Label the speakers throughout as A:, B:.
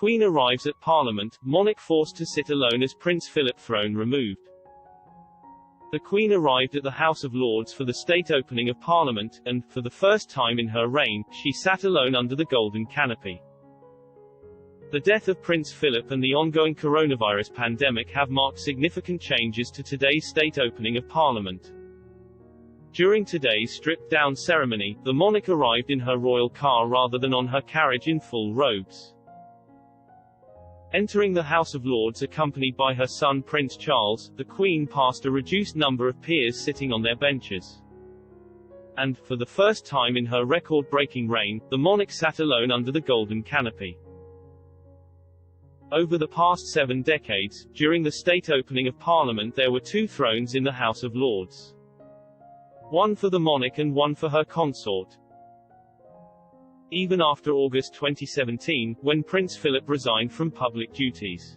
A: Queen arrives at Parliament, monarch forced to sit alone as Prince Philip throne removed. The Queen arrived at the House of Lords for the state opening of Parliament, and, for the first time in her reign, she sat alone under the golden canopy. The death of Prince Philip and the ongoing coronavirus pandemic have marked significant changes to today's state opening of Parliament. During today's stripped-down ceremony, the monarch arrived in her royal car rather than on her carriage in full robes. Entering the House of Lords accompanied by her son Prince Charles, the Queen passed a reduced number of peers sitting on their benches. And, for the first time in her record-breaking reign, the monarch sat alone under the golden canopy. Over the past 7 decades, during the state opening of Parliament there were 2 thrones in the House of Lords. One for the monarch and one for her consort. Even after August 2017, when Prince Philip resigned from public duties,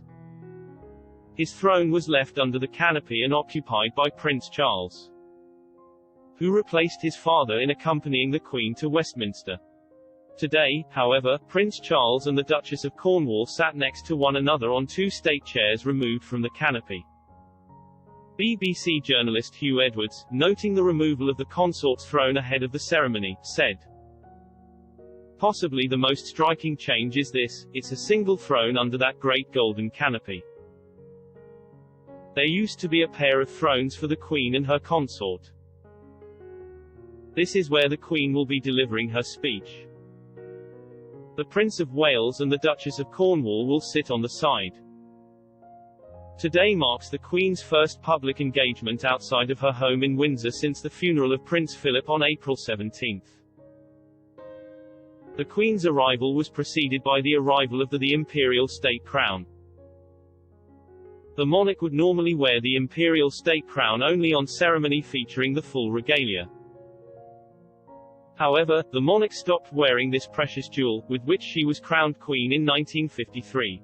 A: his throne was left under the canopy and occupied by Prince Charles, who replaced his father in accompanying the Queen to Westminster. Today, however, Prince Charles and the Duchess of Cornwall sat next to one another on 2 state chairs removed from the canopy. BBC journalist Hugh Edwards, noting the removal of the consort's throne ahead of the ceremony, said, "Possibly the most striking change is this: it's a single throne under that great golden canopy. There used to be a pair of thrones for the Queen and her consort. This is where the Queen will be delivering her speech. The Prince of Wales and the Duchess of Cornwall will sit on the side." Today marks the Queen's first public engagement outside of her home in Windsor since the funeral of Prince Philip on April 17. The Queen's arrival was preceded by the arrival of the imperial state crown. The monarch would normally wear the imperial state crown only on ceremony featuring the full regalia. However, the monarch stopped wearing this precious jewel, with which she was crowned queen in 1953.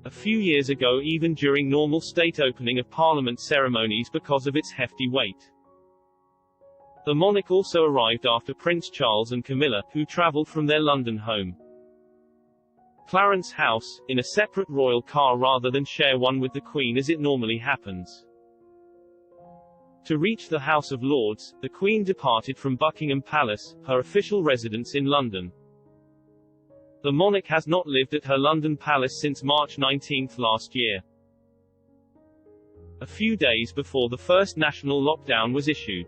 A: A few years ago, even during normal state opening of Parliament ceremonies because of its hefty weight. The monarch also arrived after Prince Charles and Camilla, who travelled from their London home, Clarence House, in a separate royal car rather than share one with the Queen as it normally happens. To reach the House of Lords, the Queen departed from Buckingham Palace, her official residence in London. The monarch has not lived at her London palace since March 19 last year, a few days before the first national lockdown was issued.